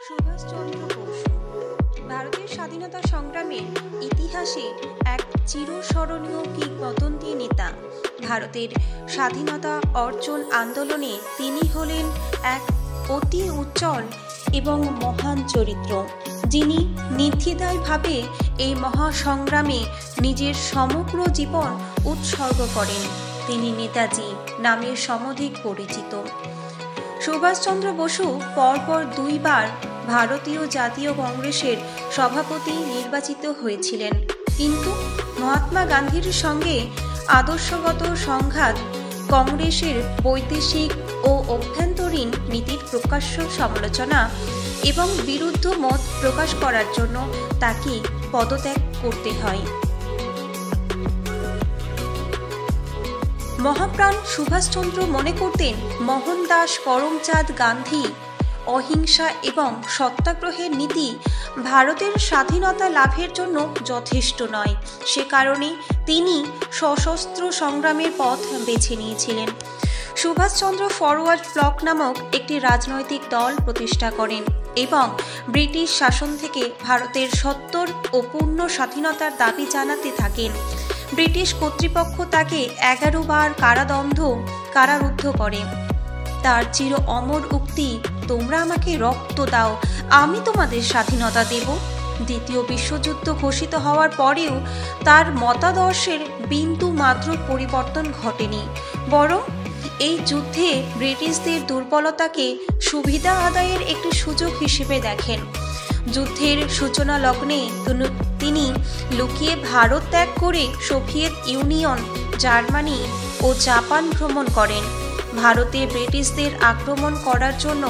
সুভাষচন্দ্র বোস ভারতের স্বাধীনতা সংগ্রামের ইতিহাসে এক চিরস্মরণীয় কিংবদন্তি নেতা। ভারতের স্বাধীনতা অর্জন আন্দোলনে তিনি হলেন এক অতি উজ্জ্বল এবং মহান চরিত্র, যিনি নির্দ্বিধায়ভাবে এই মহাসংগ্রামে নিজের সমগ্র জীবন উৎসর্গ করেন। তিনি নেতাজি নামে সমধিক পরিচিত। সুভাষচন্দ্র বসু পরপর দুইবার ভারতীয় জাতীয় কংগ্রেসের সভাপতি নির্বাচিত হয়েছিলেন, কিন্তু মহাত্মা গান্ধীর সঙ্গে আদর্শগত সংঘাত, কংগ্রেসের বৈদেশিক ও অভ্যন্তরীণ নীতির প্রকাশ্য সমালোচনা এবং বিরুদ্ধ মত প্রকাশ করার জন্য তাকে পদত্যাগ করতে হয়। মহাপ্রাণ সুভাষচন্দ্র মনে করতেন মোহনদাস করমচাঁদ গান্ধী অহিংসা এবং সত্যাগ্রহের নীতি ভারতের স্বাধীনতা লাভের জন্য যথেষ্ট নয়। সে কারণে তিনি সশস্ত্র সংগ্রামের পথ বেছে নিয়েছিলেন। সুভাষচন্দ্র ফরওয়ার্ড ব্লক নামক একটি রাজনৈতিক দল প্রতিষ্ঠা করেন এবং ব্রিটিশ শাসন থেকে ভারতের সত্তর ও পূর্ণ স্বাধীনতার দাবি জানাতে থাকেন। ব্রিটিশ কর্তৃপক্ষ তাকে 11 বার কারারুদ্ধ করে। তার চির অমর উক্তি, তোমরা আমাকে রক্ত দাও, আমি তোমাদের স্বাধীনতা দেব। দ্বিতীয় বিশ্বযুদ্ধ ঘোষিত হওয়ার পরেও তার মতাদর্শের বিন্দু মাত্র পরিবর্তন ঘটেনি, বরং এই যুদ্ধে ব্রিটিশদের দুর্বলতাকে সুবিধা আদায়ের একটি সুযোগ হিসেবে দেখেন। যুদ্ধের সূচনা লগ্নে তিনি লুকিয়ে ভারত ত্যাগ করে সোভিয়েত ইউনিয়ন, জার্মানি ও জাপান ভ্রমণ করেন, ভারতে ব্রিটিশদের আক্রমণ করার জন্য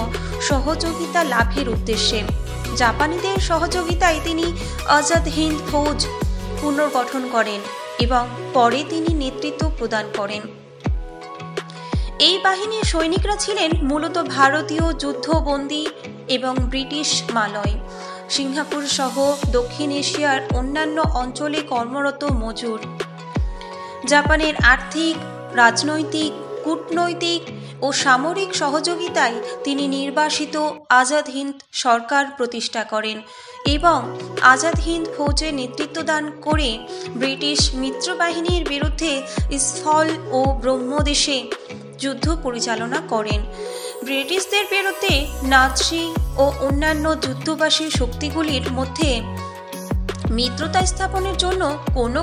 সহযোগিতা লাভের উদ্দেশ্যে। জাপানিদের সহযোগিতায় তিনি আজাদ হিন্দ ফৌজ পুনর্গঠন করেন এবং পরে তিনি নেতৃত্ব প্রদান করেন। এই বাহিনীর সৈনিকরা ছিলেন মূলত ভারতীয় যুদ্ধবন্দী এবং ব্রিটিশ মালয়, সিঙ্গাপুর সহ দক্ষিণ এশিয়ার অন্যান্য অঞ্চলে কর্মরত মজুর। জাপানের আর্থিক, রাজনৈতিক, কূটনৈতিক ও সামরিক সহযোগিতায় তিনি নির্বাসিত আজাদ হিন্দ সরকার প্রতিষ্ঠা করেন এবং আজাদ হিন্দ ফৌজে নেতৃত্বদান করে ব্রিটিশ মিত্রবাহিনীর বিরুদ্ধে ইম্ফল ও ব্রহ্মদেশে যুদ্ধ পরিচালনা করেন। ব্রিটিশদের বিরুদ্ধে নাৎসি ও অন্যান্য যুদ্ধবাসী শক্তিগুলির মধ্যে মিত্রতা স্থাপনের জন্য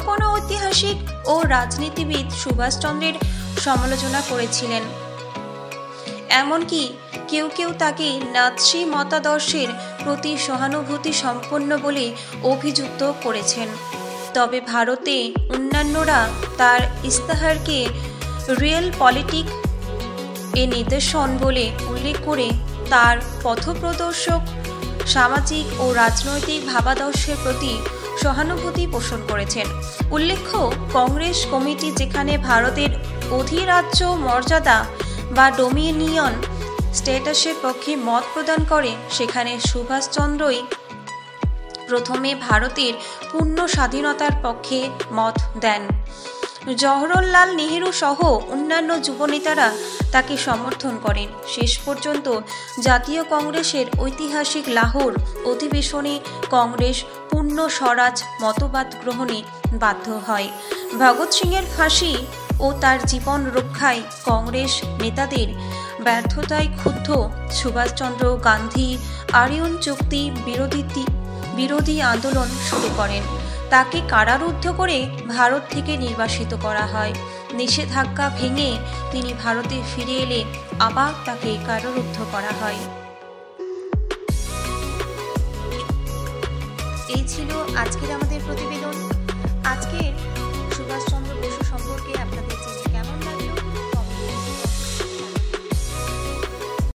কোনো ঐতিহাসিক ও রাজনীতিবিদ সুভাষচন্দ্রের সমালোচনা করেছিলেন। এমনকি কেউ কেউ তাকে নাৎসি মতাদর্শের প্রতি সহানুভূতি সম্পন্ন বলে অভিযুক্ত করেছেন। তবে ভারতে অন্যান্যরা তার ইস্তাহারকে রিয়েল পলিটিক এ নিদর্শন বলে উল্লেখ করে তার পথপ্রদর্শক সামাজিক ও রাজনৈতিক ভাবাদর্শের প্রতি সহানুভূতি পোষণ করেছেন। উল্লেখ্য, কংগ্রেস কমিটি যেখানে ভারতের অধিরাজ্য মর্যাদা বা ডোমিনিয়ন স্ট্যাটাসের পক্ষে মত প্রদান করে, সেখানে সুভাষচন্দ্রই প্রথমে ভারতের পূর্ণ স্বাধীনতার পক্ষে মত দেন। জওহরলাল নেহেরু সহ অন্যান্য যুবনেতারা তাকে সমর্থন করেন। শেষ পর্যন্ত জাতীয় কংগ্রেসের ঐতিহাসিক লাহোর অধিবেশনে কংগ্রেস পূর্ণ স্বরাজ মতবাদ গ্রহণে বাধ্য হয়। ভগৎ সিংয়ের ফাঁসি ও তার জীবন রক্ষায় কংগ্রেস নেতাদের ব্যর্থতায় ক্ষুব্ধ সুভাষচন্দ্র গান্ধী আরিয়ন চুক্তি বিরোধী আন্দোলন শুরু করেন। তাকে কারারুদ্ধ করে ভারত থেকে নির্বাসিত করা হয়। নিষেধাজ্ঞা ভেঙে তিনি ভারতে ফিরে এলে আবার তাকে কারারুদ্ধ করা হয়। এই ছিল আজকের আমাদের প্রতিবেদন।